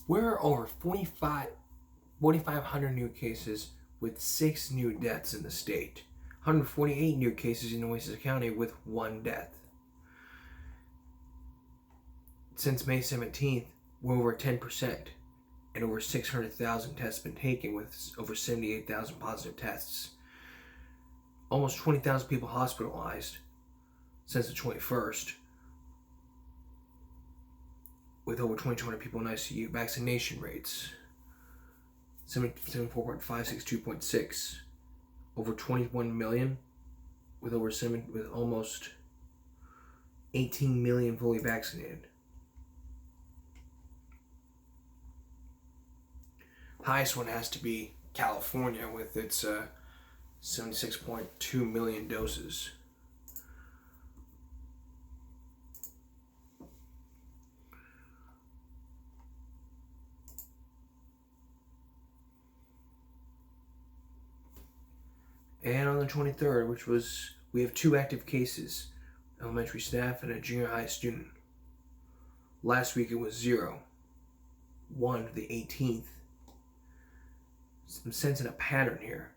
We're over 4,500 new cases with 6 new deaths in the state. 148 new cases in Nueces County with 1 death. Since May 17th, we're over 10%, and over 600,000 tests been taken with over 78,000 positive tests. Almost 20,000 people hospitalized since the 21st, with over 2,200 people in ICU. Vaccination rates 74.562.6, over 21 million, with almost 18 million fully vaccinated. Highest one has to be California with its 76.2 million doses. And on the 23rd, we have 2 active cases, elementary staff and a junior high student. Last week it was 0. 1 to the 18th. I'm sensing a pattern here.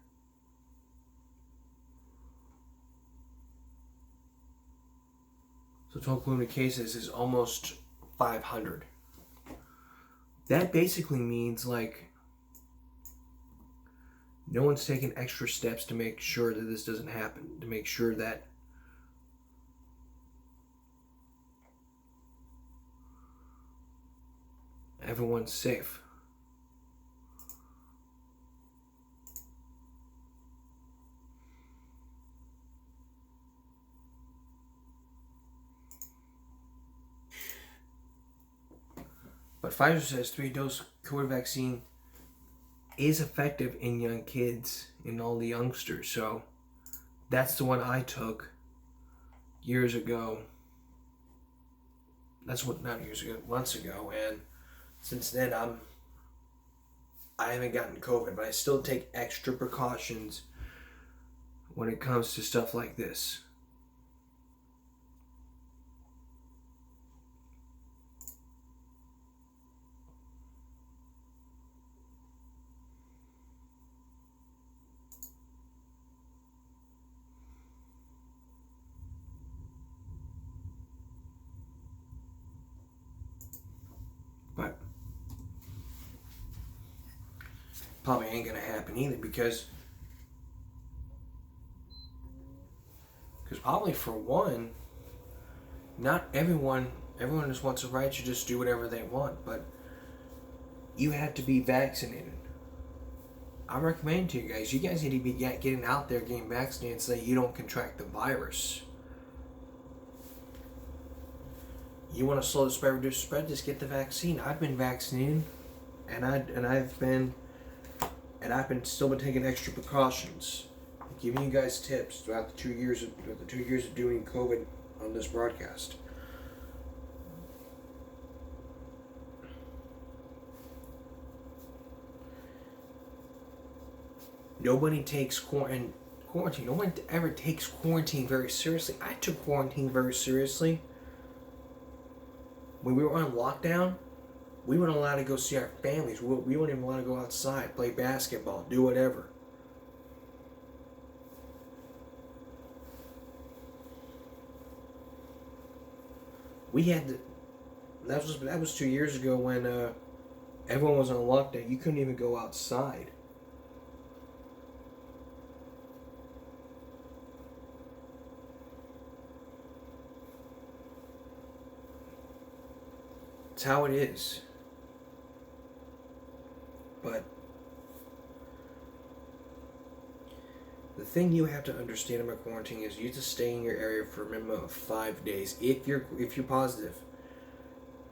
So total cumulative cases is almost 500. That basically means no one's taking extra steps to make sure that this doesn't happen, to make sure that everyone's safe. But Pfizer says 3-dose COVID vaccine is effective in young kids, in all the youngsters. So that's the one I took years ago. Months ago. And since then, I haven't gotten COVID, but I still take extra precautions when it comes to stuff like this. But probably ain't gonna happen either, because probably for one, not everyone just wants a right to just do whatever they want, but you have to be vaccinated. I recommend to you guys need to be getting out there, getting vaccinated so that you don't contract the virus. You want to slow the spread, reduce the spread, just get the vaccine. I've been vaccinated, and I've still been taking extra precautions, giving you guys tips throughout the 2 years of doing COVID on this broadcast. Nobody takes quarantine. No one ever takes quarantine very seriously. I took quarantine very seriously. When we were on lockdown, we weren't allowed to go see our families. We weren't even allowed to go outside, play basketball, do whatever. That was 2 years ago when everyone was on lockdown. You couldn't even go outside. It's how it is. But the thing you have to understand about quarantine is you have to stay in your area for a minimum of 5 days. If you're positive,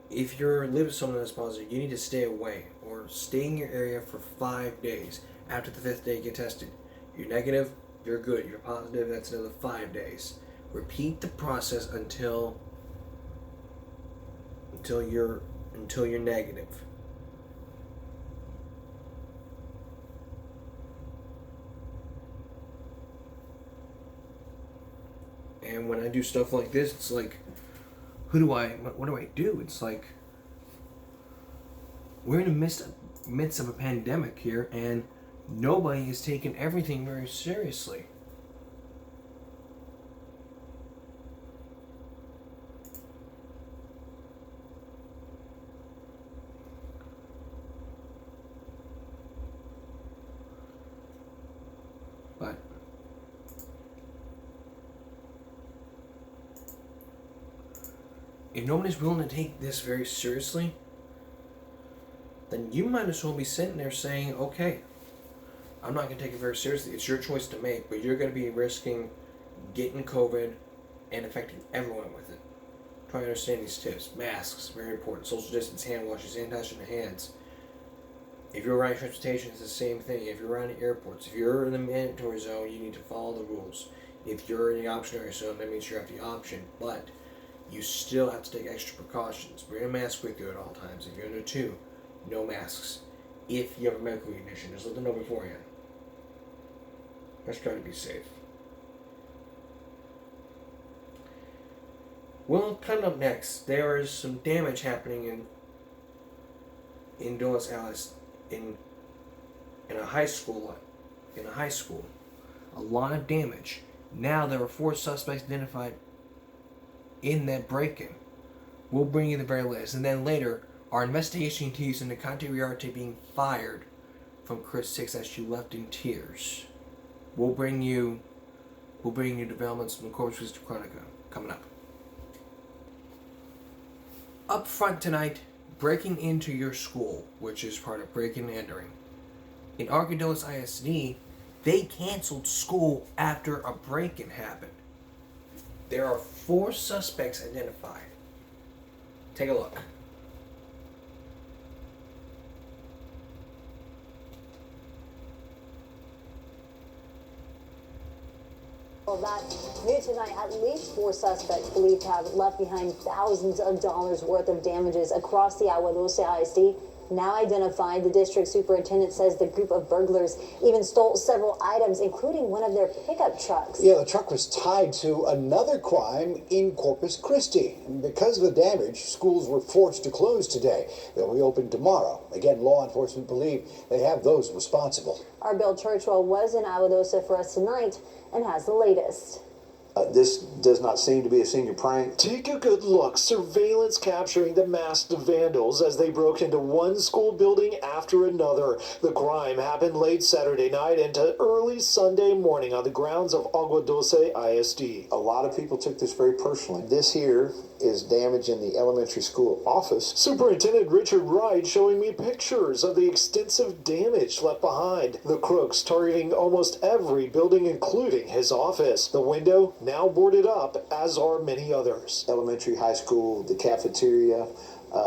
if you're living with someone that's positive, you need to stay away or stay in your area for 5 days. After the 5th day, get tested. You're negative, you're good. You're positive, that's another 5 days. Repeat the process until you're negative. And when I do stuff like this, it's like, what do I do? It's like, we're in the midst of a pandemic here, and nobody is taking everything very seriously. But if nobody's willing to take this very seriously, then you might as well be sitting there saying, okay, I'm not going to take it very seriously. It's your choice to make, but you're going to be risking getting COVID and affecting everyone with it. Try to understand these tips. Masks, very important. Social distance, hand washes, hand touching the hands. If you're around transportation, it's the same thing. If you're around the airports, if you're in the mandatory zone, you need to follow the rules. If you're in the optionary zone, that means you're at the option. But you still have to take extra precautions. Bring a mask with you at all times. If you're in a 2, no masks. If you have a medical condition, just let them know beforehand. Let's try to be safe. Well, coming up next, there is some damage happening in Dulles, Alice, in a high school. A lot of damage. Now there are 4 suspects identified in that break-in. We'll bring you the very latest, and then later, our investigation continues into Conte Riarte being fired from Chris 6 as she left in tears. We'll bring you developments from Corpus Christi Chronica coming up. Up front tonight, breaking into your school, which is part of breaking and entering. In Arkadellas ISD, they canceled school after a break-in happened. There are 4 suspects identified. Take a look. Well, that new tonight, at least 4 suspects believed to have left behind thousands of dollars worth of damages across the Agua Dulce ISD. Now identified, the district superintendent says the group of burglars even stole several items, including one of their pickup trucks. Yeah, the truck was tied to another crime in Corpus Christi. And because of the damage, schools were forced to close today. They'll reopen tomorrow. Again, law enforcement believe they have those responsible. Our Bill Churchwell was in Agua Dulce for us tonight and has the latest. This does not seem to be a senior prank. Take a good look. Surveillance capturing the masked vandals as they broke into one school building after another. The crime happened late Saturday night into early Sunday morning on the grounds of Agua Dulce ISD. A lot of people took this very personally. This here is damage in the elementary school office. Superintendent Richard Wright showing me pictures of the extensive damage left behind. The crooks targeting almost every building, including his office. The window now boarded up, as are many others. Elementary, high school, the cafeteria,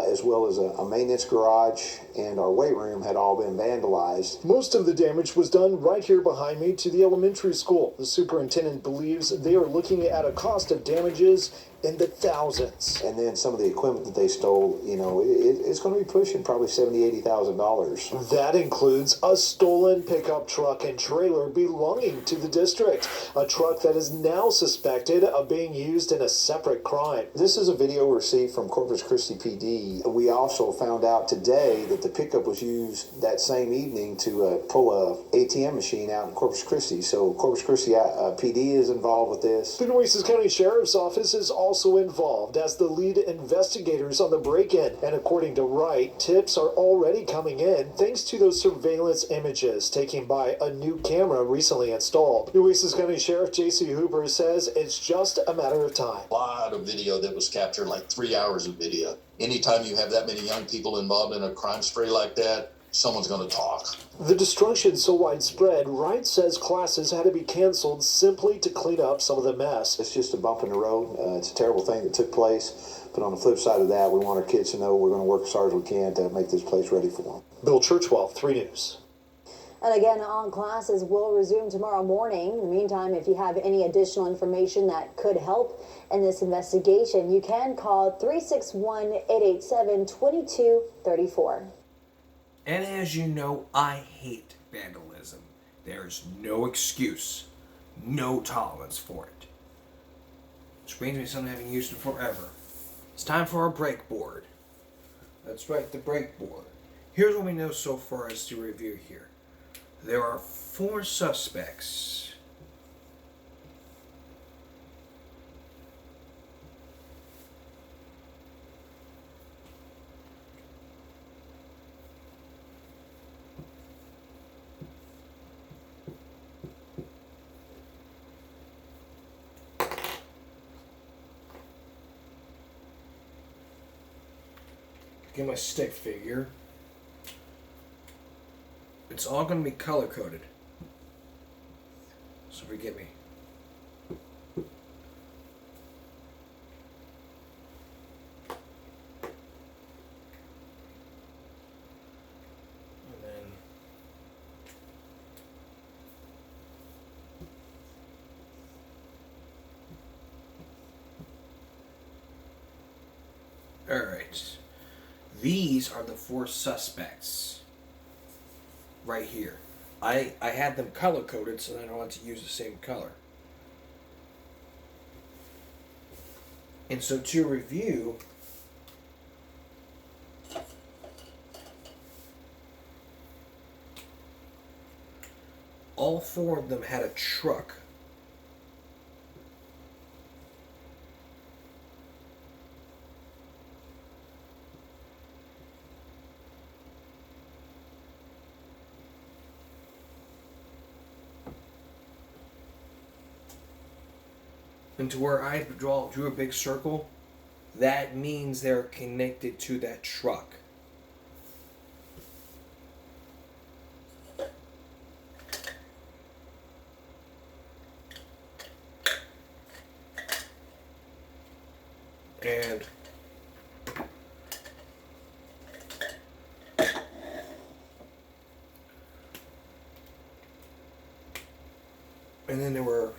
as well as a maintenance garage and our weight room had all been vandalized. Most of the damage was done right here behind me to the elementary school. The superintendent believes they are looking at a cost of damages in the thousands. And then some of the equipment that they stole, you know, it's going to be pushing probably $70,000, $80,000. That includes a stolen pickup truck and trailer belonging to the district. A truck that is now suspected of being used in a separate crime. This is a video received from Corpus Christi PD. We also found out today that the pickup was used that same evening to pull a ATM machine out in Corpus Christi. So Corpus Christi PD is involved with this. The Nueces County Sheriff's Office is also involved as the lead investigators on the break-in. And according to Wright, tips are already coming in thanks to those surveillance images taken by a new camera recently installed. Nueces County Sheriff J.C. Hooper says it's just a matter of time. A lot of video that was captured, like 3 hours of video. Anytime you have that many young people involved in a crime spree like that, someone's going to talk. The destruction so widespread, Wright says classes had to be canceled simply to clean up some of the mess. It's just a bump in the road. It's a terrible thing that took place. But on the flip side of that, we want our kids to know we're going to work as hard as we can to make this place ready for them. Bill Churchwell, 3 News. And again, all classes will resume tomorrow morning. In the meantime, if you have any additional information that could help in this investigation, you can call 361-887-2234. And as you know, I hate vandalism. There's no excuse, no tolerance for it. Which brings me to something I haven't used in forever. It's time for our break board. That's right, the break board. here's what we know so far as to review here. There are 4 suspects. Get my stick figure. It's all going to be color coded. So forgive me. And then all right. These are the 4 suspects right here. I had them color coded so I don't want to use the same color. And so to review, all 4 of them had a truck. And to where I drew a big circle, that means they're connected to that truck. And then there were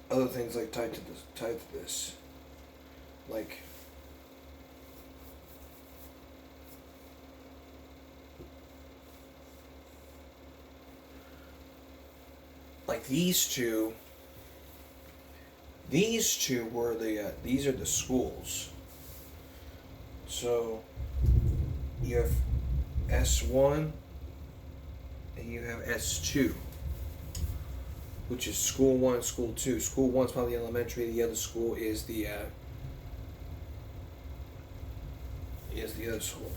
other things like tied to this, like these two. These two were these are the schools. So you have S1 and you have S2. Which is school 1, school 2. School 1 is probably elementary. The other school is the other school.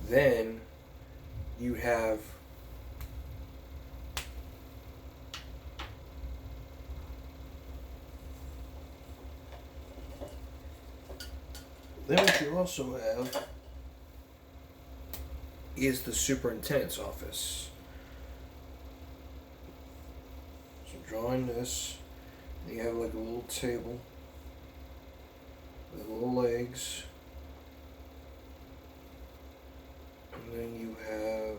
Then you have what you also have is the superintendent's office. Drawing this, you have like a little table with little legs, and then you have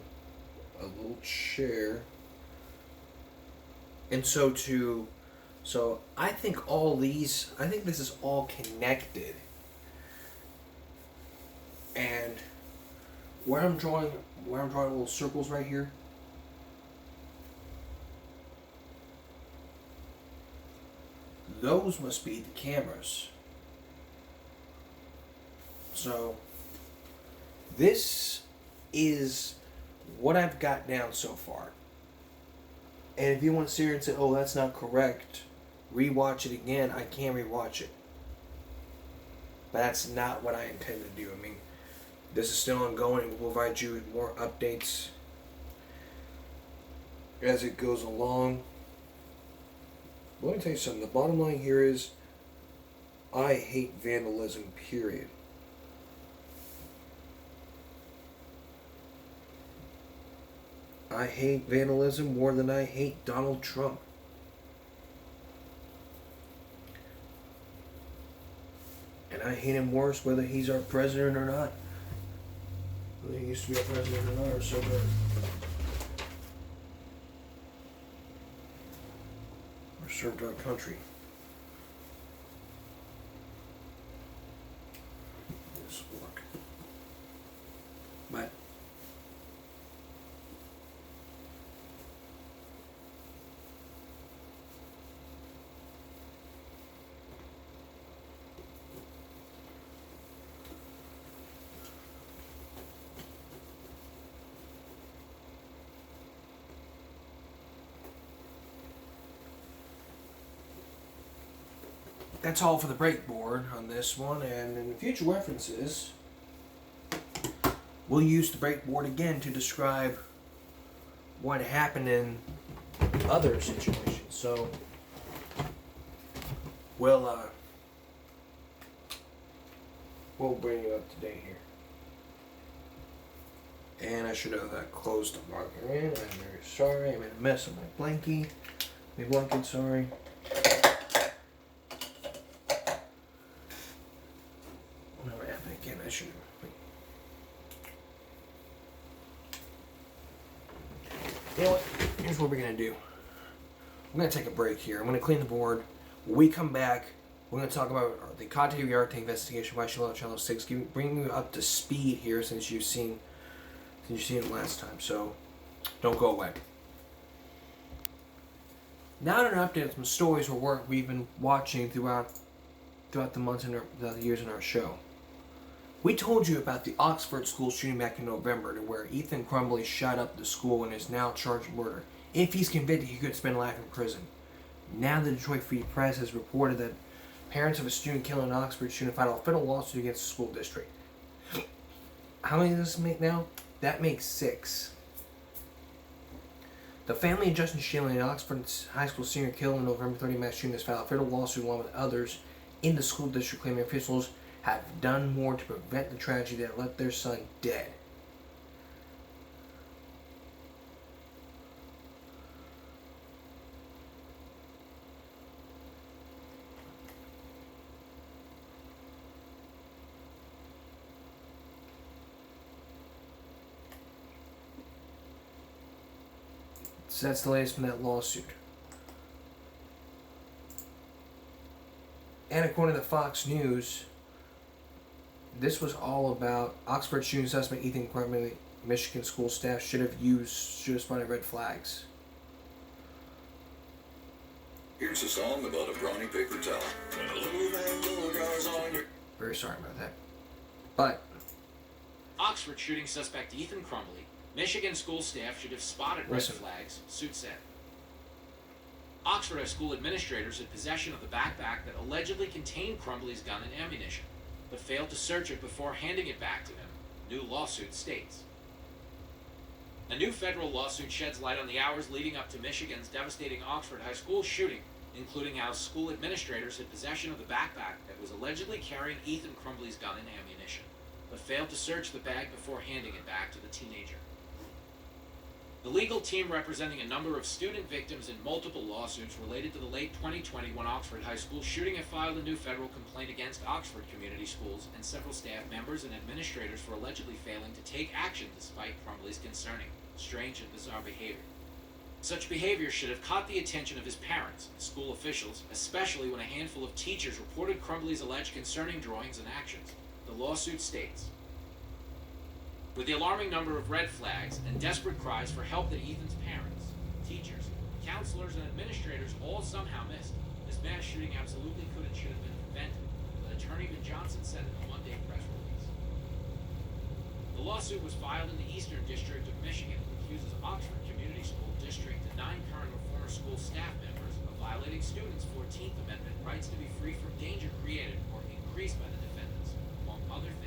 a little chair. And so I think this is all connected. And where I'm drawing little circles right here, those must be the cameras. So this is what I've got down so far. And if you want to sit here and say, oh, that's not correct, rewatch it again, I can rewatch it. But that's not what I intend to do. I mean, this is still ongoing. We'll provide you with more updates as it goes along. Let me tell you something. The bottom line here is I hate vandalism, period. I hate vandalism more than I hate Donald Trump. And I hate him worse whether he's our president or not. Whether he used to be our president or not, or so good. Served our country. This will work. But that's all for the breakboard on this one, and in future references, we'll use the breakboard again to describe what happened in other situations. So, we'll bring you up to date here. And I should have closed the marker in. I'm very sorry. I made a mess of my blankie. My blanket, sorry. Whatever happened again, I should have. You know what? Here's what we're going to do. We're going to take a break here. I'm going to clean the board. When we come back, we're going to talk about the Cate Uriarte investigation by Channel 6, bringing you up to speed here since you've seen it last time. So, don't go away. Now to an update on some stories we've been watching throughout the months and the years in our show. We told you about the Oxford school shooting back in November, to where Ethan Crumbley shot up the school and is now charged with murder. If he's convicted, he could spend life in prison. Now the Detroit Free Press has reported that parents of a student killed in Oxford shooting filed a federal lawsuit against the school district. How many does this make now? That makes 6. The family of Justin Shanley, an Oxford high school senior killed in November 30 mass shooting, has filed a federal lawsuit along with others in the school district, claiming officials have done more to prevent the tragedy that left their son dead. So that's the latest from that lawsuit. And according to Fox News, this was all about Oxford shooting suspect Ethan Crumbley. Michigan school staff should have spotted red flags. Here's a song about a brawny paper towel. Very sorry about that. But Oxford shooting suspect Ethan Crumbley. Michigan school staff should have spotted red flags, suit said. Oxford High School administrators had possession of the backpack that allegedly contained Crumbley's gun and ammunition, but failed to search it before handing it back to him, new lawsuit states. A new federal lawsuit sheds light on the hours leading up to Michigan's devastating Oxford High School shooting, including how school administrators had possession of the backpack that was allegedly carrying Ethan Crumbley's gun and ammunition, but failed to search the bag before handing it back to the teenager. The legal team representing a number of student victims in multiple lawsuits related to the late 2021 Oxford High School shooting have filed a new federal complaint against Oxford Community Schools and several staff members and administrators for allegedly failing to take action despite Crumbley's concerning, strange, and bizarre behavior. Such behavior should have caught the attention of his parents and school officials, especially when a handful of teachers reported Crumbley's alleged concerning drawings and actions, the lawsuit states. With the alarming number of red flags and desperate cries for help that Ethan's parents, teachers, counselors, and administrators all somehow missed, this mass shooting absolutely could and should have been prevented, but Attorney Ben Johnson said in a Monday press release. The lawsuit was filed in the Eastern District of Michigan and accuses Oxford Community School District and 9 current or former school staff members of violating students' 14th Amendment rights to be free from danger created or increased by the defendants, among other things.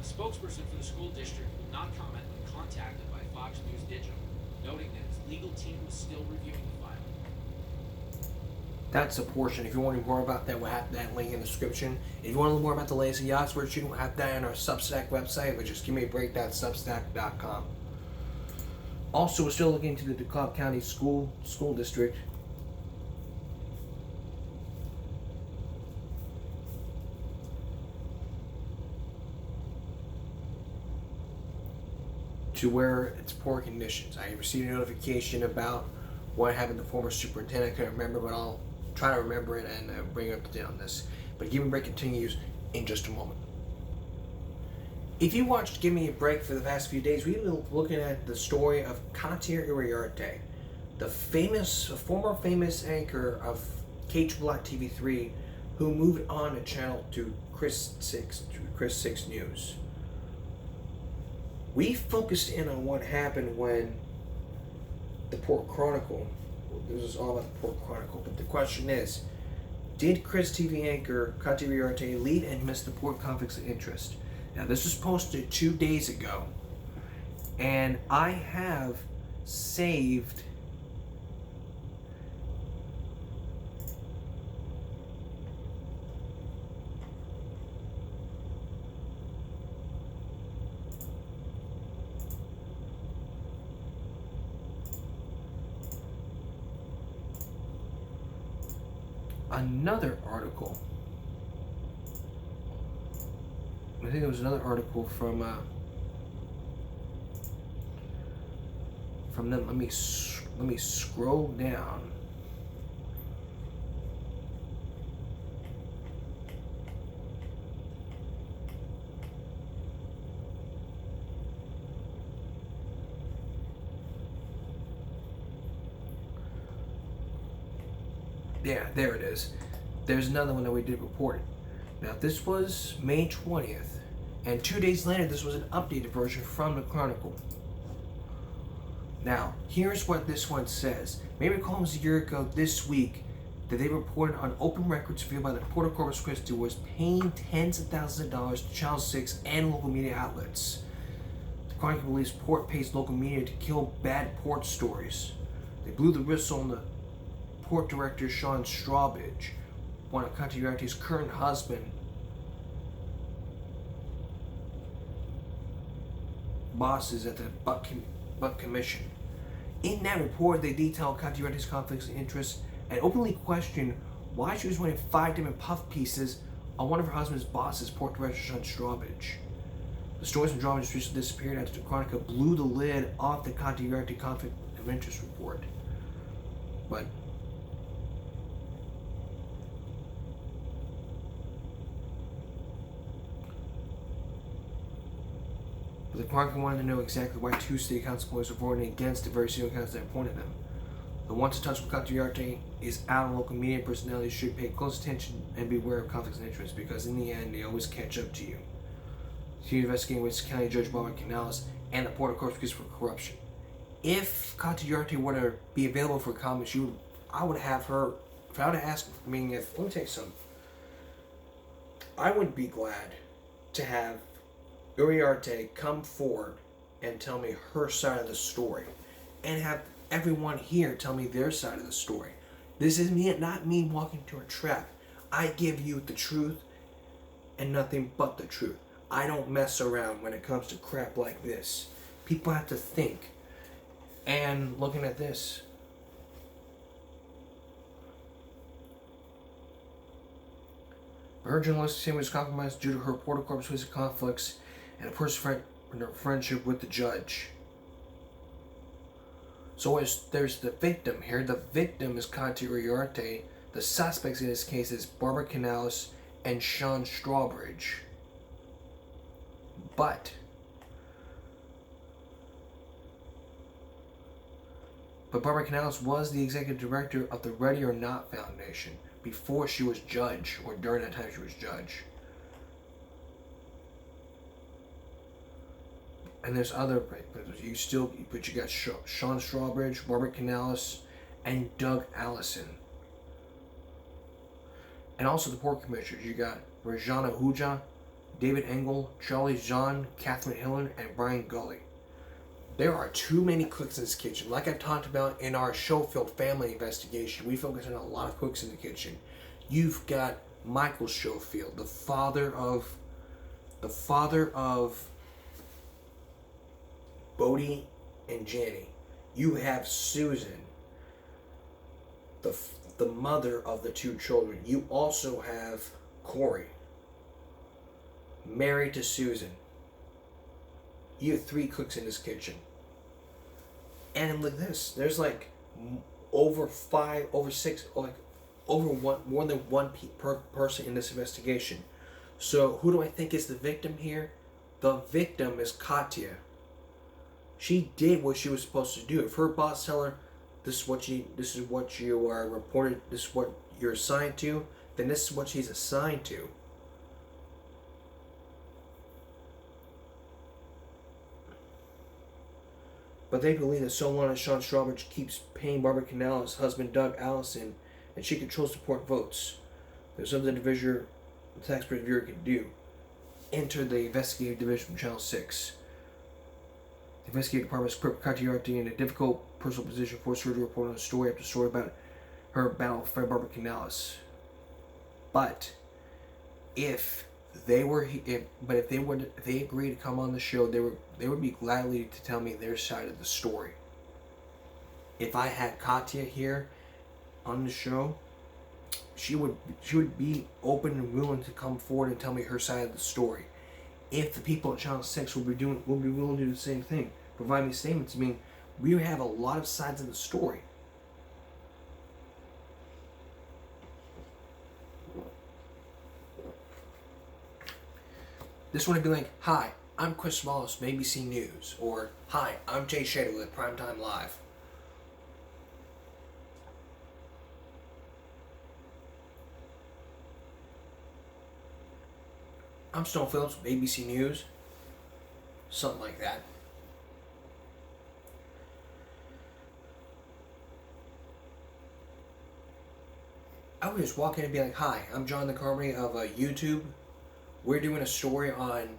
A spokesperson for the school district will not comment when contacted by Fox News Digital, noting that its legal team was still reviewing the filing. that's a portion. If you want to know more about that, we'll have that link in the description. If you want to learn more about the latest in the Oxford shooting, we'll have that on our Substack website, which is givemeabreak.substack.com. Also, we're still looking into the DeKalb County School District. To where it's poor conditions. I received a notification about what happened to the former superintendent. I couldn't remember, but I'll try to remember it and bring you up to date on this. But Give Me a Break continues in just a moment. If you watched Give Me a Break for the past few days, we've been looking at the story of Cate Uriarte, the former famous anchor of KBLAT TV3, who moved on to Chris 6 News. We focused in on what happened when the Port Chronicle, this is all about the Port Chronicle, but the question is, Did Chris TV anchor Katya Uriarte lead and miss the port conflicts of interest? Now, this was posted 2 days ago, and I have saved another article. I think it was another article from them. Let me scroll down. Yeah, there it is. There's another one that we did report. Now, this was May 20th, and 2 days later, this was an updated version from the Chronicle. Now, here's what this one says. May recall it was a year ago this week that they reported on open records revealed by the Port of Corpus Christi was paying tens of thousands of dollars to Channel 6 and local media outlets. The Chronicle believes Port pays local media to kill bad port stories. They blew the whistle on the Port Director Sean Strawbridge, one of Katya Uriarte's current husband, bosses at the Buck Commission. In that report, they detailed Katya Uriarte's conflicts of interest and openly questioned why she was wearing 5 different puff pieces on one of her husband's bosses, Port Director Sean Strawbridge. The stories from Strawbridge recently disappeared after the Chronicle blew the lid off the Katya Uriarte conflict of interest report. But the Chronicle wanted to know exactly why 2 state council employees were voting against the very same accounts that appointed them. The one to touch with Katya Uriarte is out on local media personalities should pay close attention and beware of conflicts of interest, because in the end, they always catch up to you. She's investigating West County Judge Barbara Canales and the Port of Corpus Christi for corruption. If Katya Uriarte were to be available for comments, I would have her. If I would ask, let me tell you something. I would be glad to have Uriarte come forward and tell me her side of the story, and have everyone here tell me their side of the story. This is not me walking to a trap. I give you the truth and nothing but the truth. I don't mess around when it comes to crap like this. People have to think. And looking at this, her journalistic team was compromised due to her Port of Corpus Christi conflicts and a personal friendship with the judge. So there's the victim here. The victim is Katya Uriarte. The suspects in this case is Barbara Canales and Sean Strawbridge. But Barbara Canales was the executive director of the Ready or Not Foundation before she was judge, or during that time she was judge. And there's other, but you got Sean Strawbridge, Barbara Canales, and Doug Allison. And also the port commissioners, you got Rajana Huja, David Engel, Charlie John, Catherine Hillen, and Brian Gully. There are too many cooks in this kitchen. Like I talked about in our Schofield family investigation, we focus on a lot of cooks in the kitchen. You've got Michael Schofield, the father of Bodie and Jenny. You have Susan, the mother of the 2 children. You also have Corey, married to Susan. You have 3 cooks in this kitchen. And look at this. There's like more than one per person in this investigation. So who do I think is the victim here? The victim is Katya. She did what she was supposed to do. If her boss tell her this is what you are reported, this is what you're assigned to, then this is what she's assigned to. But they believe that so long as Sean Strawbridge keeps paying Barbara Canales' husband Doug Allison, and she controls the port votes. There's something the taxpayer viewer can do. Enter the investigative division from Channel 6. The investigative department has put Cotillard in a difficult personal position, forced her to report on story after story about her battle with friend Barbara Canales. But if they agreed to come on the show, they would be gladly to tell me their side of the story. If I had Katya here on the show, she would be open and willing to come forward and tell me her side of the story. If the people at Channel 6 will be willing to do the same thing, provide me statements. I mean, we have a lot of sides of the story. This one would be like, "Hi, I'm Chris Wallace from ABC News," or "Hi, I'm Jay Shadow with Primetime Live." "I'm Stone Phillips with ABC News." Something like that. I would just walk in and be like, "Hi, I'm John the Carmody of YouTube. We're doing a story on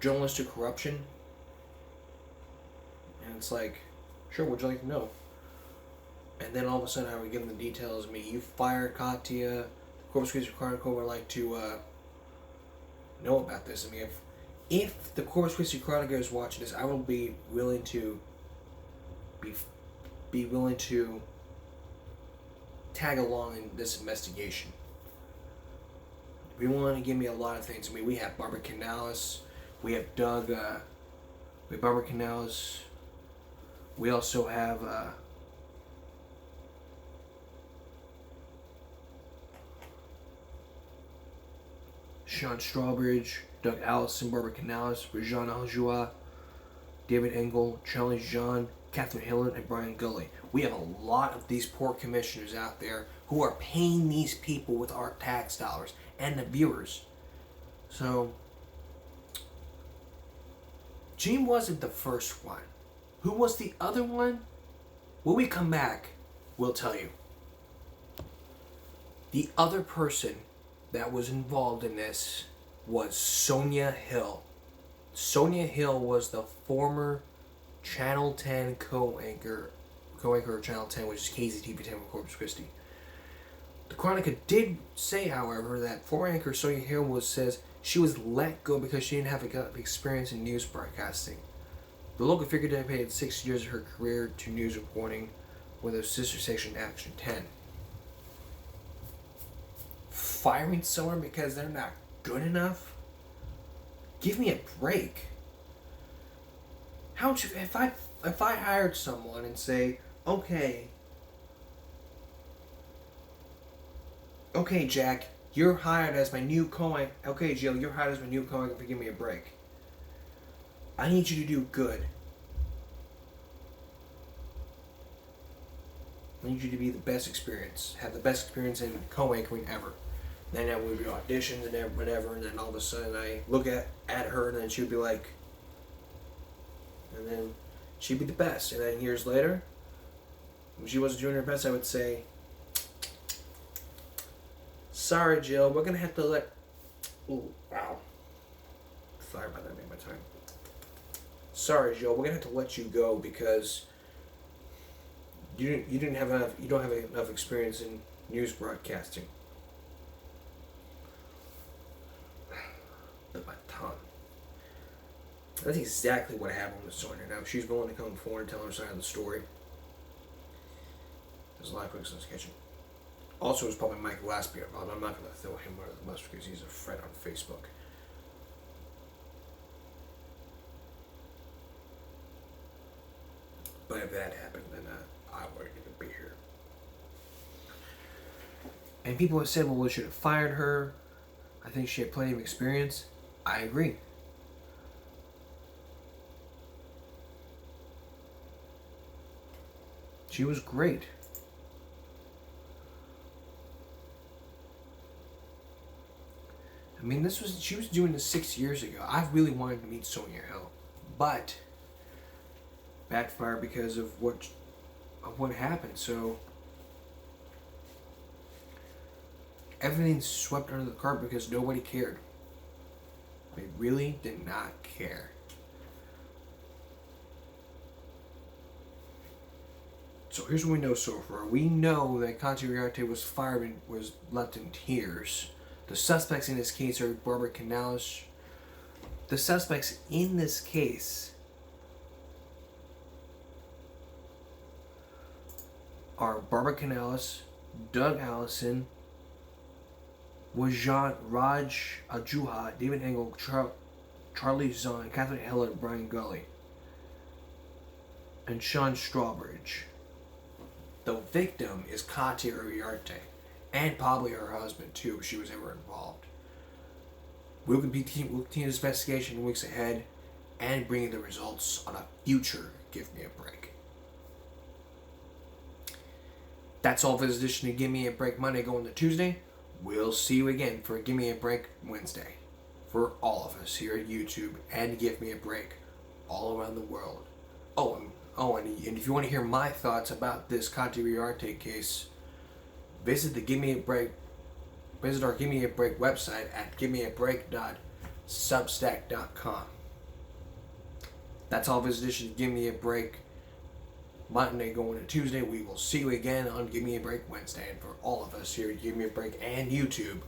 journalistic corruption." And it's like, "Sure, would you like to know?" And then all of a sudden I would give them the details. I mean, you fired Katya. The Corpus Christi Chronicle would like to know about this. I mean, if the Corpus Christi Chronicle is watching this, I will be willing to be willing to tag along in this investigation. We want to give me a lot of things. I mean, we have Barbara Canales, we have Doug, we have Barbara Canales, we also have Sean Strawbridge, Doug Allison, Barbara Canales, Rajan Aljua, David Engel, Charlie Jean, Catherine Hillen, and Brian Gully. We have a lot of these poor commissioners out there who are paying these people with our tax dollars and the viewers. So, Gene wasn't the first one. Who was the other one? When we come back, we'll tell you. The other person that was involved in this was Sonia Hill. Sonia Hill was the former Channel 10 co-anchor of Channel 10, which is KZTV 10 with Corpus Christi. The Chronicle did say, however, that former anchor Sonia Hill says she was let go because she didn't have experience in news broadcasting. The local figure dedicated 6 years of her career to news reporting with her sister station Action 10. Firing someone because they're not good enough? Give me a break. How would you, if I hired someone and say, okay, Jack, you're hired as my new co-anchor. Okay, Jill, you're hired as my new co-anchor. Give me a break. I need you to do good. I need you to be the best experience. Have the best experience in co-anchoring ever. Then there would be auditions and whatever, and then all of a sudden I look at her, and then she would be like, and then she'd be the best. And then years later, when she wasn't doing her best, I would say, "Sorry, Jill, we're gonna have to let." Ooh, wow. Sorry about that. Made my time. "Sorry, Jill, we're gonna have to let you go because you don't have enough experience in news broadcasting." With my tongue. That's exactly what happened with Sonia. Now, if she's willing to come forward and tell her side of the story, there's a lot of cooks in this kitchen. Also, it's probably Mike Gillespie. I'm not going to throw him under the bus because he's a friend on Facebook. But if that happened, then I wouldn't even be here. And people have said, well, we should have fired her. I think she had plenty of experience. I agree. She was great. I mean, she was doing this 6 years ago. I really wanted to meet Sonia Hill, but backfired because of what happened. So Everything's swept under the carpet because nobody cared. They really did not care. So here's what we know so far. We know that Conte Uriarte was fired and was left in tears. The suspects in this case are Barbara Canales. The suspects in this case are Barbara Canales, Doug Allison, Raj Ajuha, David Engel, Charlie Zahn, Catherine Heller, Brian Gully, and Sean Strawbridge. The victim is Katia Uriarte, and probably her husband too, if she was ever involved. We'll continue this investigation in weeks ahead and bring you the results on a future Give Me a Break. That's all for this edition of Give Me a Break Monday going to Tuesday. We'll see you again for Give Me a Break Wednesday. For all of us here at YouTube and Give Me a Break all around the world. And if you want to hear my thoughts about this Conte Uriarte case, visit our Give Me a Break website at givemeabreak.substack.com. That's all for this edition of Give Me a Break Monday going to Tuesday. We will see you again on Give Me a Break Wednesday. And for all of us here at Give Me a Break and YouTube,